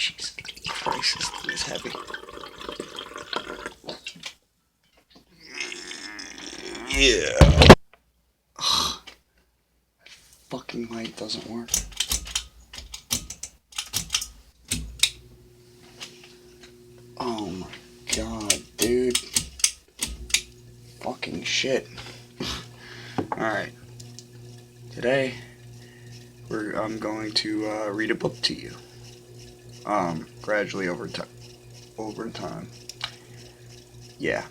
Jesus Christ, this thing is heavy. Yeah. Ugh. Fucking light doesn't work. Oh my god, dude. Fucking shit. Alright. Today, I'm going to read a book to you. Gradually over time. Yeah.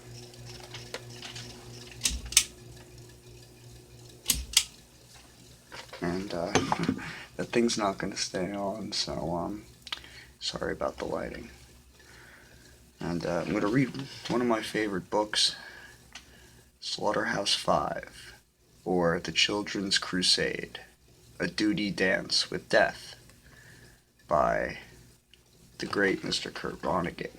And, that thing's not gonna stay on, so, sorry about the lighting. And, I'm gonna read one of my favorite books, Slaughterhouse 5, or The Children's Crusade, A Duty Dance with Death, by the great Mr. Kurt Vonnegut.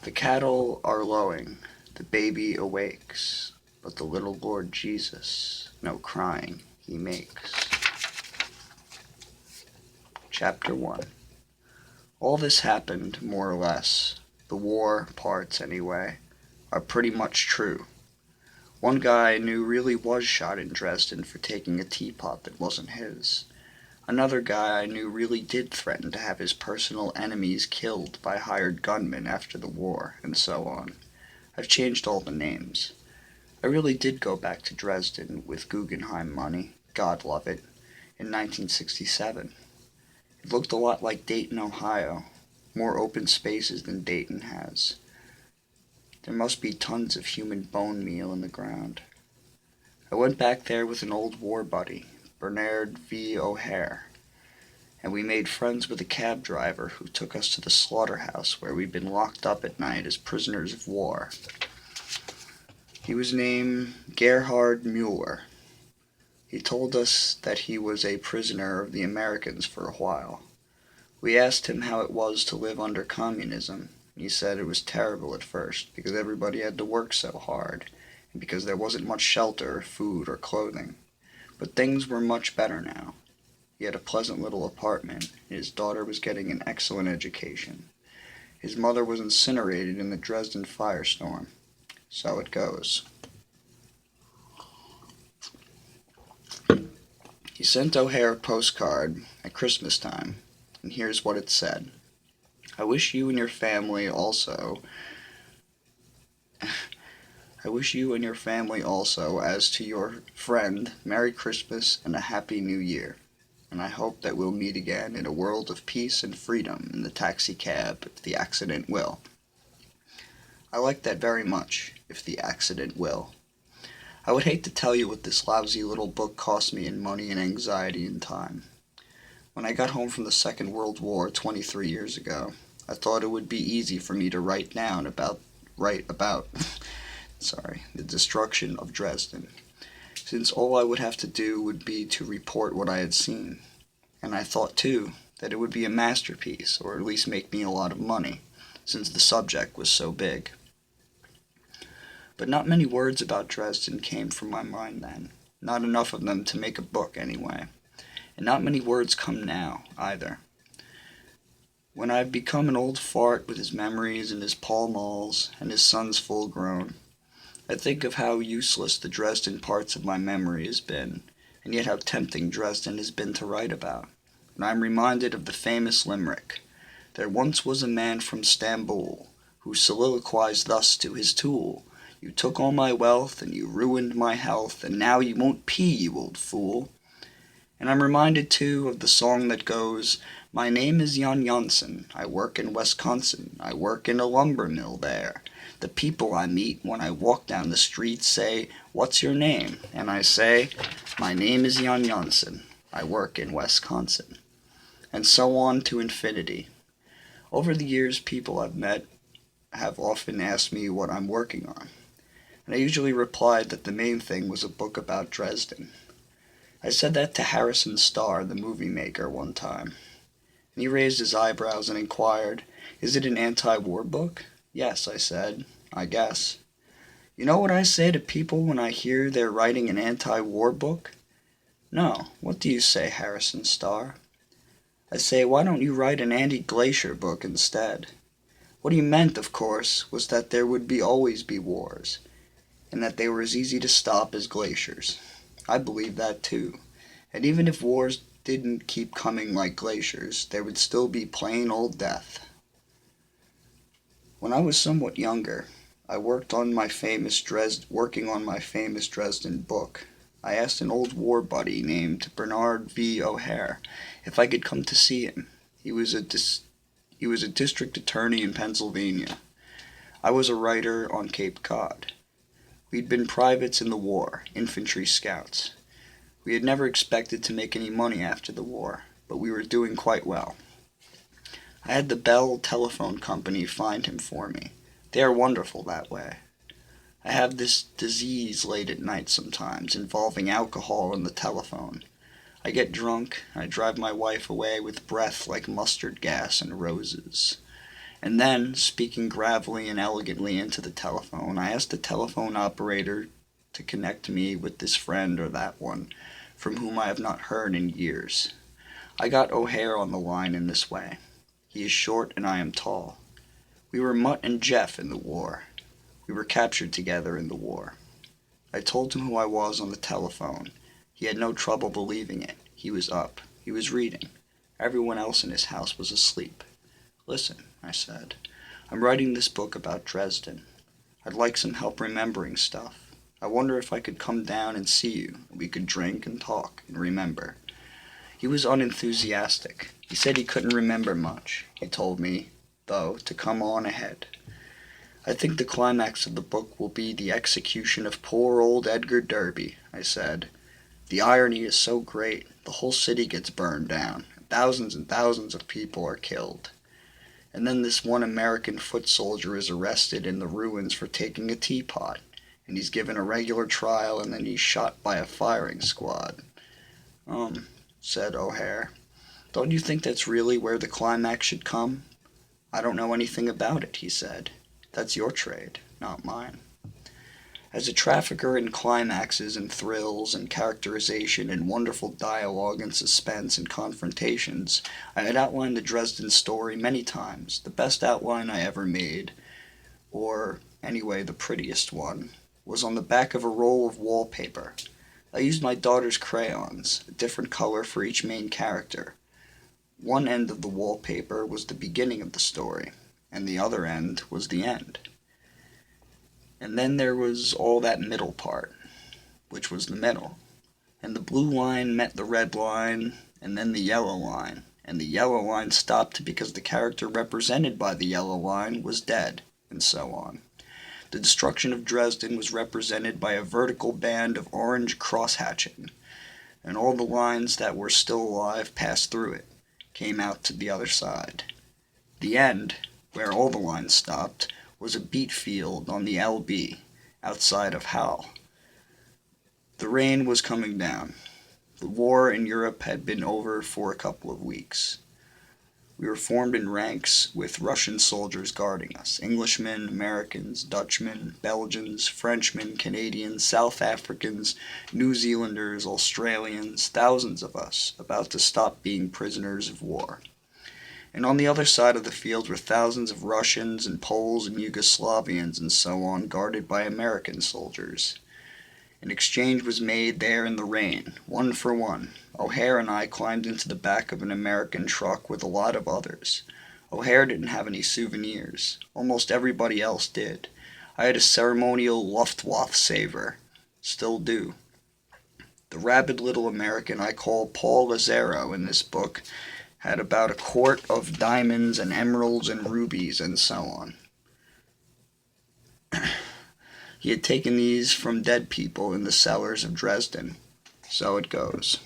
The cattle are lowing, the baby awakes, but the little Lord Jesus no crying he makes. Chapter 1. All this happened, more or less. The war parts, anyway, are pretty much true. One guy I knew really was shot in Dresden for taking a teapot that wasn't his. Another guy I knew really did threaten to have his personal enemies killed by hired gunmen after the war, and so on. I've changed all the names. I really did go back to Dresden with Guggenheim money, God love it, in 1967. It looked a lot like Dayton, Ohio, more open spaces than Dayton has. There must be tons of human bone meal in the ground. I went back there with an old war buddy, Bernard V. O'Hare, and we made friends with a cab driver who took us to the slaughterhouse where we'd been locked up at night as prisoners of war. He was named Gerhard Mueller. He told us that he was a prisoner of the Americans for a while. We asked him how it was to live under communism. He said it was terrible at first because everybody had to work so hard, and because there wasn't much shelter, food, or clothing. But things were much better now. He had a pleasant little apartment, and his daughter was getting an excellent education. His mother was incinerated in the Dresden firestorm. So it goes. He sent O'Hare a postcard at Christmas time, and here's what it said. I wish you and your family also, as to your friend, Merry Christmas and a Happy New Year. And I hope that we'll meet again in a world of peace and freedom in the taxi cab if the accident will. I like that very much, if the accident will. I would hate to tell you what this lousy little book cost me in money and anxiety and time. When I got home from the Second World War 23 years ago, I thought it would be easy for me to write about the destruction of Dresden, since all I would have to do would be to report what I had seen. And I thought, too, that it would be a masterpiece, or at least make me a lot of money, since the subject was so big. But not many words about Dresden came from my mind then, not enough of them to make a book anyway, and not many words come now, either. When I've become an old fart with his memories and his Pall Malls and his sons full grown, I think of how useless the Dresden parts of my memory has been, and yet how tempting Dresden has been to write about. And I'm reminded of the famous limerick, there once was a man from Stamboul, who soliloquized thus to his tool, you took all my wealth, and you ruined my health, and now you won't pee, you old fool. And I'm reminded, too, of the song that goes, my name is Jan Janssen, I work in Wisconsin, I work in a lumber mill there. The people I meet when I walk down the street say, what's your name? And I say, my name is Jan Janssen, I work in Wisconsin. And so on to infinity. Over the years, people I've met have often asked me what I'm working on, and I usually replied that the main thing was a book about Dresden. I said that to Harrison Starr, the movie maker, one time, and he raised his eyebrows and inquired, is it an anti-war book? Yes, I said, I guess. You know what I say to people when I hear they're writing an anti-war book? No, what do you say, Harrison Starr? I say, why don't you write an anti-glacier book instead? What he meant, of course, was that there would always be wars, and that they were as easy to stop as glaciers. I believe that too. And even if wars didn't keep coming like glaciers, there would still be plain old death. When I was somewhat younger, I working on my famous Dresden book. I asked an old war buddy named Bernard V. O'Hare if I could come to see him. He was a district attorney in Pennsylvania. I was a writer on Cape Cod. We'd been privates in the war, infantry scouts. We had never expected to make any money after the war, but we were doing quite well. I had the Bell Telephone Company find him for me. They are wonderful that way. I have this disease late at night sometimes, involving alcohol and the telephone. I get drunk, I drive my wife away with breath like mustard gas and roses. And then, speaking gravelly and elegantly into the telephone, I ask the telephone operator to connect me with this friend or that one, from whom I have not heard in years. I got O'Hare on the line in this way. He is short and I am tall. We were Mutt and Jeff in the war. We were captured together in the war. I told him who I was on the telephone. He had no trouble believing it. He was up. He was reading. Everyone else in his house was asleep. Listen, I said. I'm writing this book about Dresden. I'd like some help remembering stuff. I wonder if I could come down and see you. We could drink and talk and remember. He was unenthusiastic. He said he couldn't remember much. He told me, though, to come on ahead. I think the climax of the book will be the execution of poor old Edgar Derby, I said. The irony is so great, the whole city gets burned down. Thousands and thousands of people are killed. And then this one American foot soldier is arrested in the ruins for taking a teapot, and he's given a regular trial, and then he's shot by a firing squad. Said O'Hare. Don't you think that's really where the climax should come? I don't know anything about it, he said. That's your trade, not mine. As a trafficker in climaxes and thrills and characterization and wonderful dialogue and suspense and confrontations, I had outlined the Dresden story many times, the best outline I ever made, or, anyway, the prettiest one, was on the back of a roll of wallpaper. I used my daughter's crayons, a different color for each main character. One end of the wallpaper was the beginning of the story, and the other end was the end. And then there was all that middle part, which was the middle. And the blue line met the red line, and then the yellow line. And the yellow line stopped because the character represented by the yellow line was dead, and so on. The destruction of Dresden was represented by a vertical band of orange cross-hatching, and all the lines that were still alive passed through it, came out to the other side. The end, where all the lines stopped, was a beet field on the LB, outside of Hull. The rain was coming down. The war in Europe had been over for a couple of weeks. We were formed in ranks with Russian soldiers guarding us, Englishmen, Americans, Dutchmen, Belgians, Frenchmen, Canadians, South Africans, New Zealanders, Australians, thousands of us, about to stop being prisoners of war. And on the other side of the field were thousands of Russians and Poles and Yugoslavians and so on, guarded by American soldiers. An exchange was made there in the rain, 1 for 1. O'Hare and I climbed into the back of an American truck with a lot of others. O'Hare didn't have any souvenirs. Almost everybody else did. I had a ceremonial Luftwaffe saver. Still do. The rabid little American I call Paul Lazaro in this book had about a quart of diamonds and emeralds and rubies and so on. He had taken these from dead people in the cellars of Dresden. So it goes.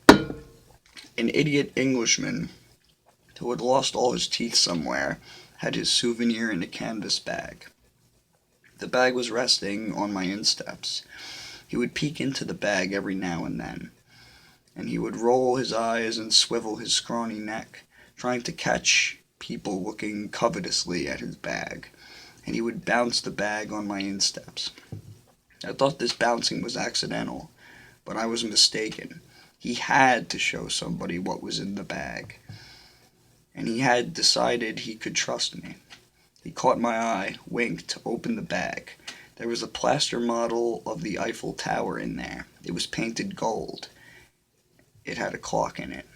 An idiot Englishman who had lost all his teeth somewhere had his souvenir in a canvas bag. The bag was resting on my insteps. He would peek into the bag every now and then, and he would roll his eyes and swivel his scrawny neck, trying to catch people looking covetously at his bag, and he would bounce the bag on my insteps. I thought this bouncing was accidental, but I was mistaken. He had to show somebody what was in the bag, and he had decided he could trust me. He caught my eye, winked, opened the bag. There was a plaster model of the Eiffel Tower in there. It was painted gold. It had a clock in it.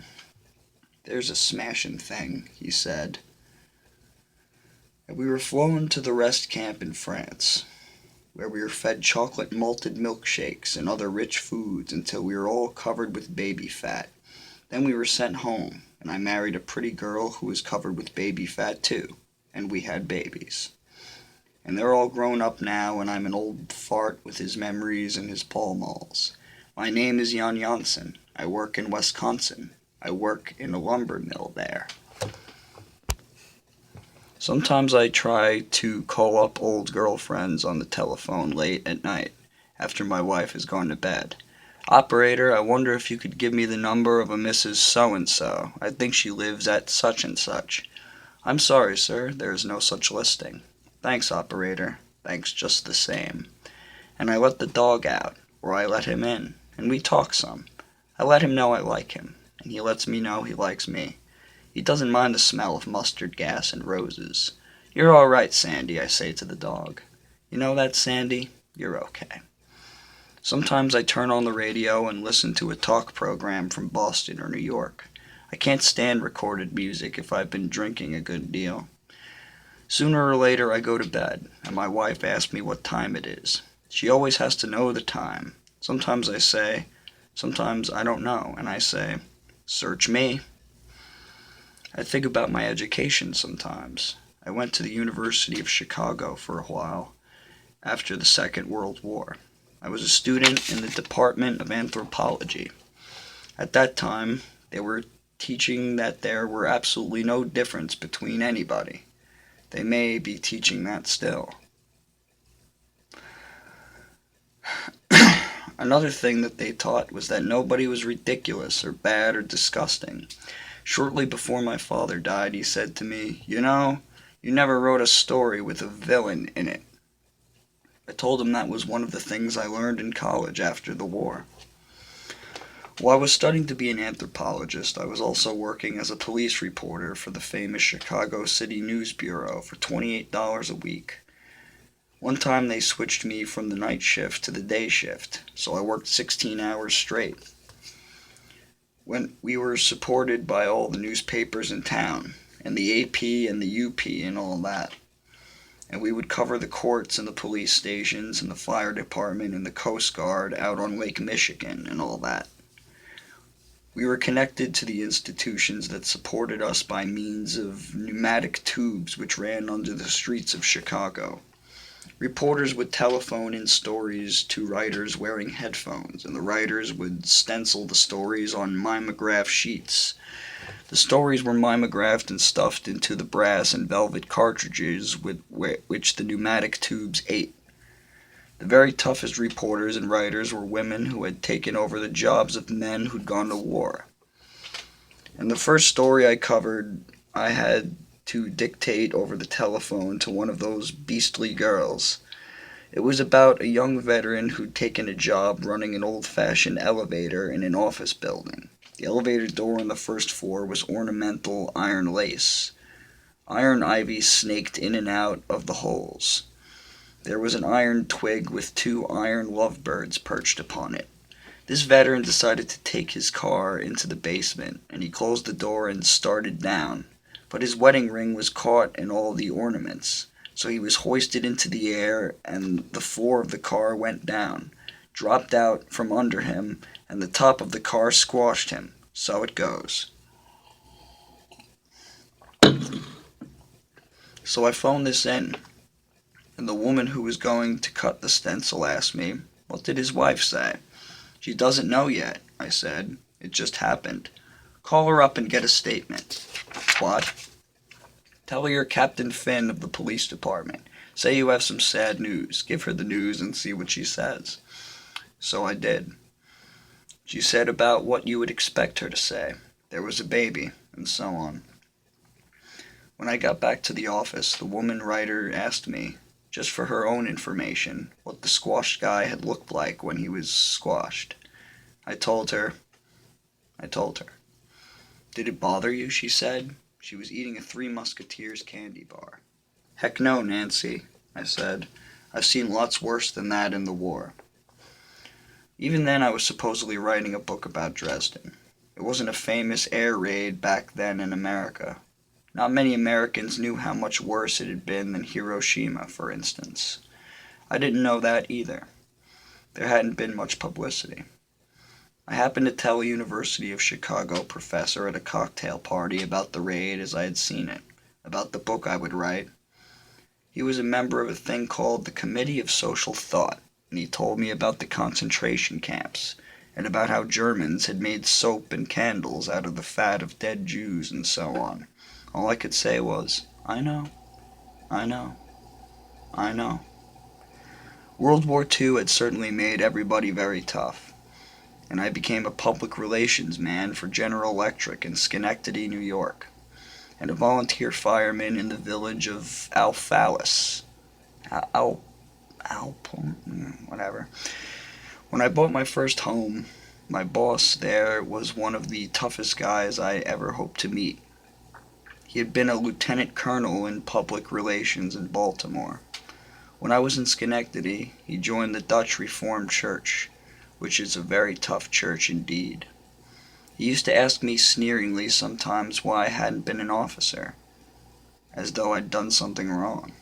"There's a smashin' thing," he said. And we were flown to the rest camp in France, where we were fed chocolate malted milkshakes and other rich foods until we were all covered with baby fat. Then we were sent home, and I married a pretty girl who was covered with baby fat too, and we had babies. And they're all grown up now, and I'm an old fart with his memories and his Pall Malls. My name is Jan Janssen. I work in Wisconsin. I work in a lumber mill there. Sometimes I try to call up old girlfriends on the telephone late at night, after my wife has gone to bed. "Operator, I wonder if you could give me the number of a Mrs. So-and-so. I think she lives at such and such." "I'm sorry, sir, there is no such listing." "Thanks, operator. Thanks just the same." And I let the dog out, or I let him in, and we talk some. I let him know I like him, and he lets me know he likes me. He doesn't mind the smell of mustard gas and roses. "You're all right, Sandy," I say to the dog. "You know that, Sandy? You're okay." Sometimes I turn on the radio and listen to a talk program from Boston or New York. I can't stand recorded music if I've been drinking a good deal. Sooner or later I go to bed, and my wife asks me what time it is. She always has to know the time. Sometimes I say, sometimes I don't know, and I say, "Search me." I think about my education sometimes. I went to the University of Chicago for a while, after the Second World War. I was a student in the Department of Anthropology. At that time, they were teaching that there were absolutely no difference between anybody. They may be teaching that still. Another thing that they taught was that nobody was ridiculous or bad or disgusting. Shortly before my father died, he said to me, "You know, you never wrote a story with a villain in it." I told him that was one of the things I learned in college after the war. While I was studying to be an anthropologist, I was also working as a police reporter for the famous Chicago City News Bureau for $28 a week. One time they switched me from the night shift to the day shift, so I worked 16 hours straight. When we were supported by all the newspapers in town, and the AP and the UP and all that. And we would cover the courts and the police stations and the fire department and the Coast Guard out on Lake Michigan and all that. We were connected to the institutions that supported us by means of pneumatic tubes which ran under the streets of Chicago. Reporters would telephone in stories to writers wearing headphones, and the writers would stencil the stories on mimeograph sheets. The stories were mimeographed and stuffed into the brass and velvet cartridges with which the pneumatic tubes ate. The very toughest reporters and writers were women who had taken over the jobs of men who'd gone to war. And the first story I covered, I had to dictate over the telephone to one of those beastly girls. It was about a young veteran who'd taken a job running an old-fashioned elevator in an office building. The elevator door on the first floor was ornamental iron lace. Iron ivy snaked in and out of the holes. There was an iron twig with 2 iron lovebirds perched upon it. This veteran decided to take his car into the basement, and he closed the door and started down. But his wedding ring was caught in all the ornaments, so he was hoisted into the air, and the floor of the car went down, dropped out from under him, and the top of the car squashed him. So it goes. So I phoned this in, and the woman who was going to cut the stencil asked me, "What did his wife say?" "She doesn't know yet," I said. "It just happened." "Call her up and get a statement." "What?" "Tell her you're Captain Finn of the police department. Say you have some sad news. Give her the news and see what she says." So I did. She said about what you would expect her to say. There was a baby, and so on. When I got back to the office, the woman writer asked me, just for her own information, what the squashed guy had looked like when he was squashed. I told her. Did it bother you, she said. She was eating a Three Musketeers candy bar. Heck no, Nancy, I said. I've seen lots worse than that in the war. Even then I was supposedly writing a book about Dresden. It wasn't a famous air raid back then in America. Not many Americans knew how much worse it had been than Hiroshima, for instance. I didn't know that either. There hadn't been much publicity. I happened to tell a University of Chicago professor at a cocktail party about the raid as I had seen it, about the book I would write. He was a member of a thing called the Committee of Social Thought, and he told me about the concentration camps, and about how Germans had made soap and candles out of the fat of dead Jews and so on. All I could say was, I know. World War II had certainly made everybody very tough, and I became a public relations man for General Electric in Schenectady, New York, and a volunteer fireman in the village of whatever. When I bought my first home, my boss there was one of the toughest guys I ever hoped to meet. He had been a lieutenant colonel in public relations in Baltimore. When I was in Schenectady, he joined the Dutch Reformed Church, which is a very tough church indeed. He used to ask me sneeringly sometimes why I hadn't been an officer, as though I'd done something wrong.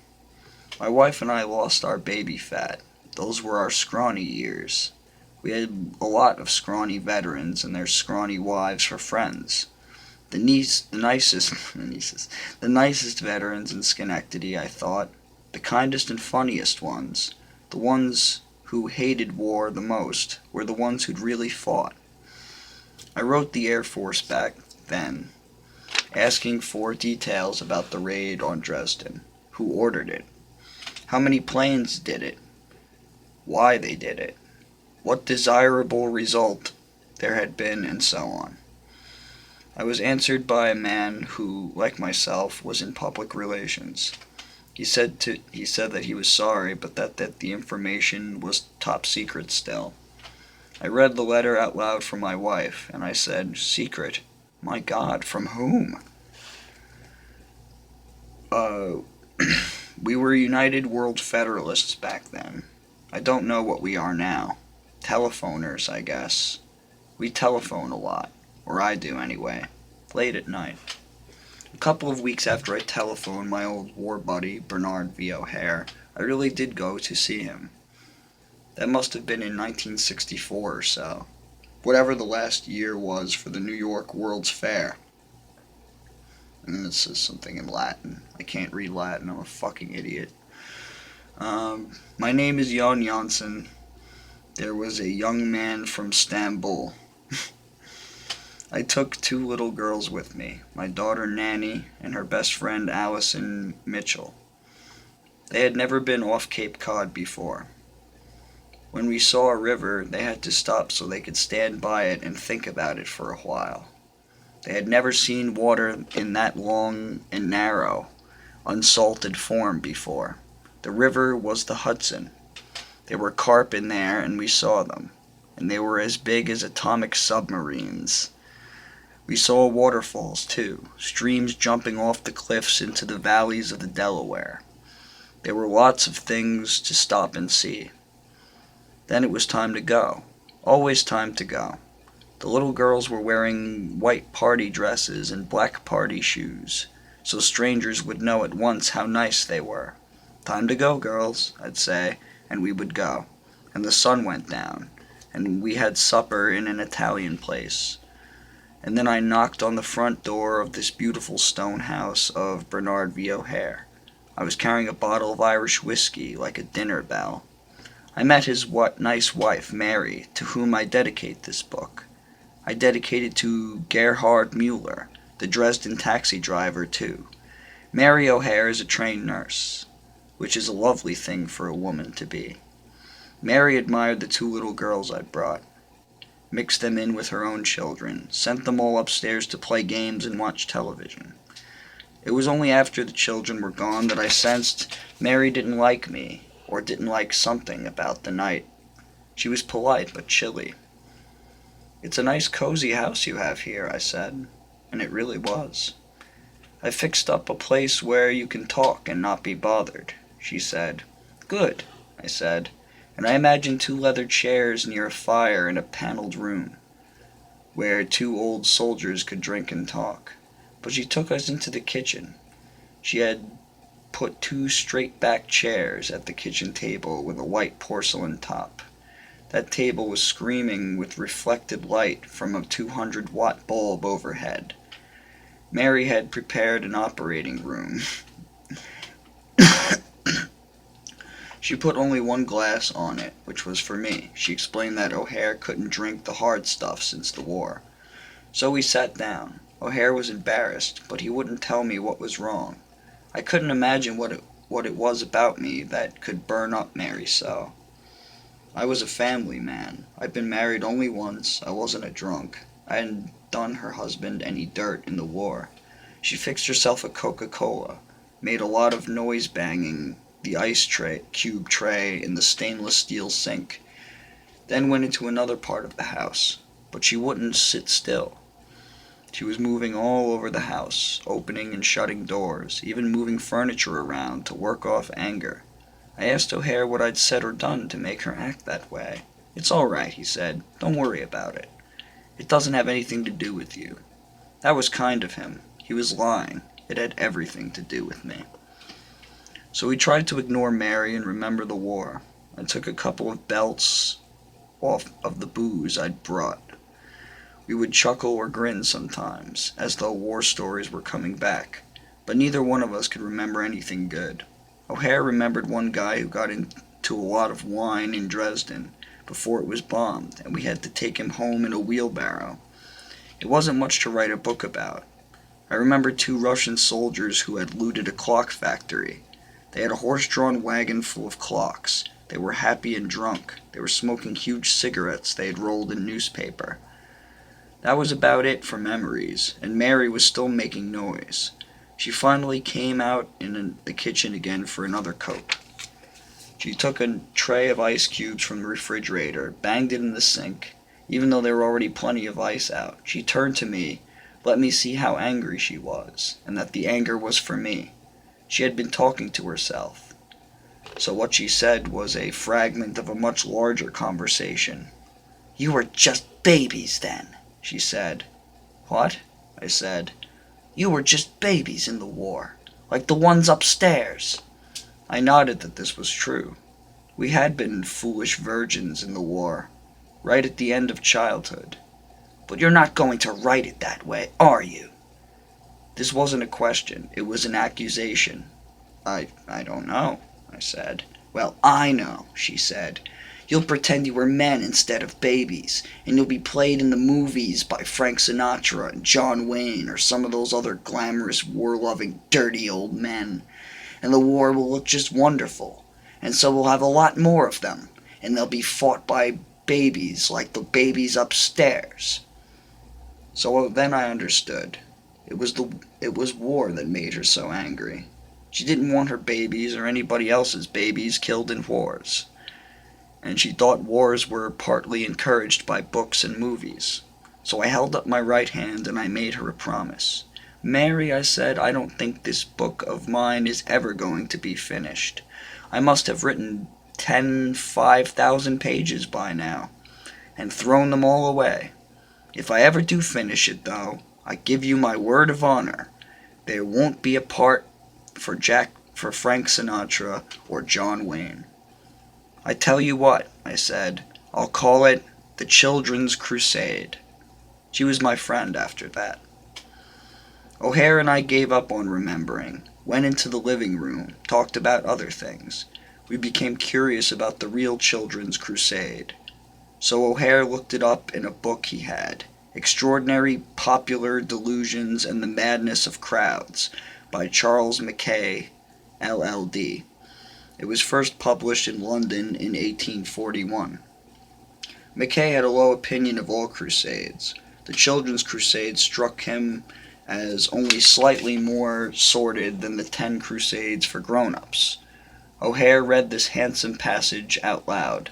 My wife and I lost our baby fat. Those were our scrawny years. We had a lot of scrawny veterans and their scrawny wives for friends. The nicest veterans in Schenectady, I thought, the kindest and funniest ones, the ones who hated war the most, were the ones who'd really fought. I wrote the Air Force back then, asking for details about the raid on Dresden, who ordered it, how many planes did it, why they did it, what desirable result there had been, and so on. I was answered by a man who, like myself, was in public relations. He said that he was sorry, but that the information was top secret still. I read the letter out loud for my wife, and I said, "Secret? My God, from whom?" We were United World Federalists back then. I don't know what we are now. Telephoners, I guess. We telephone a lot, or I do anyway, late at night. A couple of weeks after I telephoned my old war buddy, Bernard V. O'Hare, I really did go to see him. That must have been in 1964 or so, whatever the last year was for the New York World's Fair. And this is something in Latin. I can't read Latin, I'm a fucking idiot. My name is Jan Janssen. There was a young man from Istanbul. I took 2 little girls with me, my daughter Nanny and her best friend Allison Mitchell. They had never been off Cape Cod before. When we saw a river, they had to stop so they could stand by it and think about it for a while. They had never seen water in that long and narrow, unsalted form before. The river was the Hudson. There were carp in there, and we saw them, and they were as big as atomic submarines. We saw waterfalls, too, streams jumping off the cliffs into the valleys of the Delaware. There were lots of things to stop and see. Then it was time to go. Always time to go. The little girls were wearing white party dresses and black party shoes, so strangers would know at once how nice they were. "Time to go, girls," I'd say, and we would go. And the sun went down, and we had supper in an Italian place. And then I knocked on the front door of this beautiful stone house of Bernard V. O'Hare. I was carrying a bottle of Irish whiskey like a dinner bell. I met his nice wife, Mary, to whom I dedicate this book. I dedicate it to Gerhard Mueller, the Dresden taxi driver, too. Mary O'Hare is a trained nurse, which is a lovely thing for a woman to be. Mary admired the 2 little girls I brought, mixed them in with her own children, sent them all upstairs to play games and watch television. It was only after the children were gone that I sensed Mary didn't like me, or didn't like something about the night. She was polite but chilly. "It's a nice cozy house you have here," I said, and it really was. "I fixed up a place where you can talk and not be bothered," she said. "Good," I said, and I imagined 2 leather chairs near a fire in a paneled room, where 2 old soldiers could drink and talk. But she took us into the kitchen. She had put 2 straight-back chairs at the kitchen table with a white porcelain top. That table was screaming with reflected light from a 200-watt bulb overhead. Mary had prepared an operating room. She put only 1 glass on it, which was for me. She explained that O'Hare couldn't drink the hard stuff since the war. So we sat down. O'Hare was embarrassed, but he wouldn't tell me what was wrong. I couldn't imagine what it was about me that could burn up Mary so. I was a family man. I'd been married only once. I wasn't a drunk. I hadn't done her husband any dirt in the war. She fixed herself a Coca-Cola, made a lot of noise banging the cube tray in the stainless steel sink, then went into another part of the house. But she wouldn't sit still. She was moving all over the house, opening and shutting doors, even moving furniture around to work off anger. I asked O'Hare what I'd said or done to make her act that way. "It's all right," he said. "Don't worry about it. It doesn't have anything to do with you." That was kind of him. He was lying. It had everything to do with me. So we tried to ignore Mary and remember the war. I took a couple of belts off of the booze I'd brought. We would chuckle or grin sometimes, as though war stories were coming back, but neither one of us could remember anything good. O'Hare remembered one guy who got into a lot of wine in Dresden before it was bombed, and we had to take him home in a wheelbarrow. It wasn't much to write a book about. I remembered 2 Russian soldiers who had looted a clock factory. They had a horse-drawn wagon full of clocks. They were happy and drunk. They were smoking huge cigarettes they had rolled in newspaper. That was about it for memories, and Mary was still making noise. She finally came out in the kitchen again for another Coke. She took a tray of ice cubes from the refrigerator, banged it in the sink, even though there were already plenty of ice out. She turned to me, let me see how angry she was, and that the anger was for me. She had been talking to herself. So what she said was a fragment of a much larger conversation. "You were just babies then," she said. "What?" I said. "You were just babies in the war, like the ones upstairs." I nodded that this was true. We had been foolish virgins in the war, right at the end of childhood. "But you're not going to write it that way, are you?" This wasn't a question, it was an accusation. I don't know," I said. "Well, I know," she said. "You'll pretend you were men instead of babies, and you'll be played in the movies by Frank Sinatra and John Wayne or some of those other glamorous, war-loving, dirty old men. And the war will look just wonderful, and so we'll have a lot more of them, and they'll be fought by babies like the babies upstairs." So then I understood. It was war that made her so angry. She didn't want her babies or anybody else's babies killed in wars. And she thought wars were partly encouraged by books and movies. So I held up my right hand and I made her a promise. "Mary," I said, "I don't think this book of mine is ever going to be finished. I must have written 5,000 pages by now, and thrown them all away. If I ever do finish it, though, I give you my word of honor, there won't be a part for Frank Sinatra or John Wayne. I tell you what," I said, "I'll call it The Children's Crusade." She was my friend after that. O'Hare and I gave up on remembering, went into the living room, talked about other things. We became curious about the real Children's Crusade. So O'Hare looked it up in a book he had, Extraordinary Popular Delusions and the Madness of Crowds, by Charles Mackay, LL.D. It was first published in London in 1841. Mackay had a low opinion of all crusades. The Children's Crusade struck him as only slightly more sordid than the 10 Crusades for grown-ups. O'Hare read this handsome passage out loud.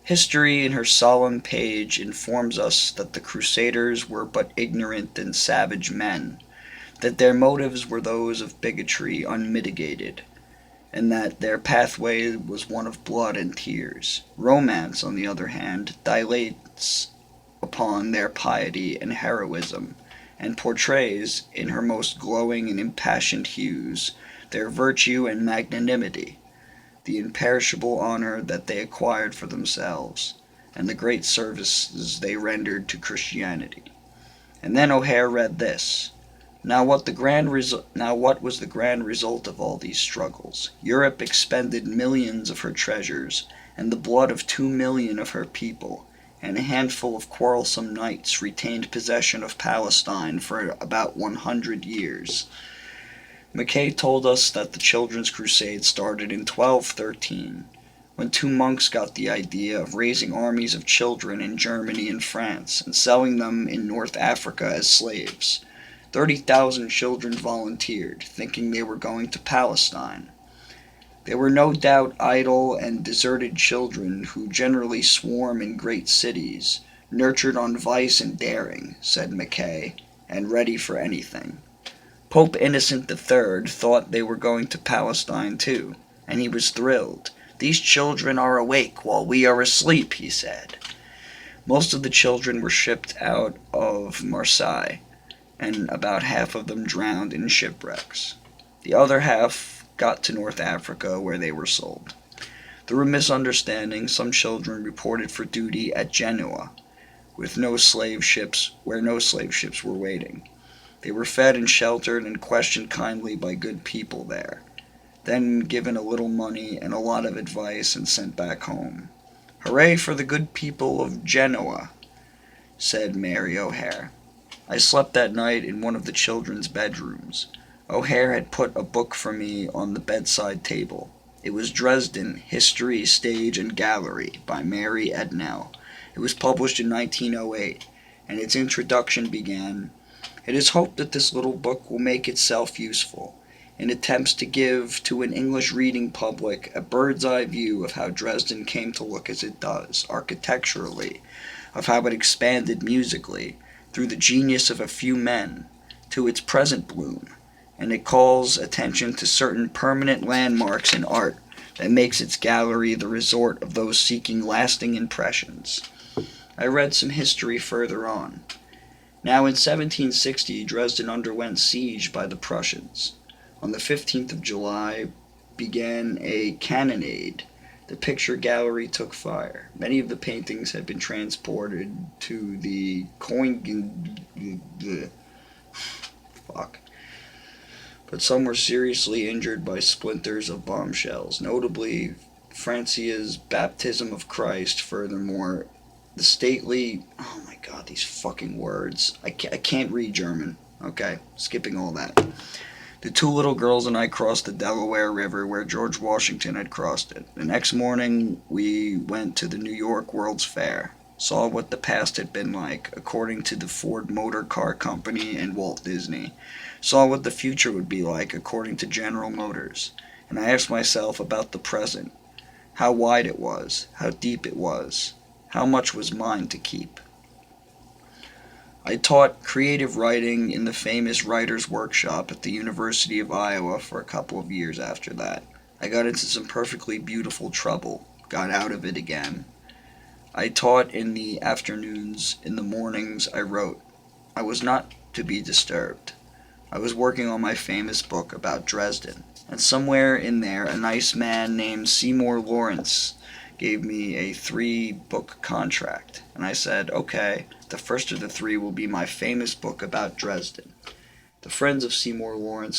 History in her solemn page informs us that the Crusaders were but ignorant and savage men, that their motives were those of bigotry unmitigated, and that their pathway was one of blood and tears. Romance, on the other hand, dilates upon their piety and heroism, and portrays, in her most glowing and impassioned hues, their virtue and magnanimity, the imperishable honor that they acquired for themselves, and the great services they rendered to Christianity. And then O'Hare read this. Now what was the grand result of all these struggles? Europe expended millions of her treasures, and the blood of 2,000,000 of her people, and a handful of quarrelsome knights retained possession of Palestine for about 100 years. Mackay told us that the Children's Crusade started in 1213, when 2 monks got the idea of raising armies of children in Germany and France, and selling them in North Africa as slaves. 30,000 children volunteered, thinking they were going to Palestine. They were no doubt idle and deserted children who generally swarm in great cities, nurtured on vice and daring, said Mackay, and ready for anything. Pope Innocent III thought they were going to Palestine too, and he was thrilled. These children are awake while we are asleep, he said. Most of the children were shipped out of Marseille, and about half of them drowned in shipwrecks. The other half got to North Africa, where they were sold. Through a misunderstanding, some children reported for duty at Genoa, where no slave ships were waiting. They were fed and sheltered and questioned kindly by good people there, then given a little money and a lot of advice and sent back home. Hooray for the good people of Genoa, said Mary O'Hare. I slept that night in one of the children's bedrooms. O'Hare had put a book for me on the bedside table. It was Dresden, History, Stage, and Gallery by Mary Ednell. It was published in 1908, and its introduction began, "It is hoped that this little book will make itself useful in attempts to give to an English reading public a bird's-eye view of how Dresden came to look as it does, architecturally, of how it expanded musically, through the genius of a few men, to its present bloom, and it calls attention to certain permanent landmarks in art that makes its gallery the resort of those seeking lasting impressions." I read some history further on. Now in 1760, Dresden underwent siege by the Prussians. On the 15th of July began a cannonade. The picture gallery took fire. Many of the paintings had been transported to the but some were seriously injured by splinters of bombshells, notably Francia's Baptism of Christ. Furthermore, the stately... Oh my god, these fucking words. I can't read German. Okay, skipping all that. The 2 little girls and I crossed the Delaware River where George Washington had crossed it. The next morning, we went to the New York World's Fair, saw what the past had been like, according to the Ford Motor Car Company and Walt Disney, saw what the future would be like, according to General Motors, and I asked myself about the present, how wide it was, how deep it was, how much was mine to keep. I taught creative writing in the famous Writer's Workshop at the University of Iowa for a couple of years after that. I got into some perfectly beautiful trouble, got out of it again. I taught in the afternoons. In the mornings I wrote. I was not to be disturbed. I was working on my famous book about Dresden, and somewhere in there a nice man named Seymour Lawrence gave me a 3-book contract, and I said, okay, the first of the 3 will be my famous book about Dresden. The friends of Seymour Lawrence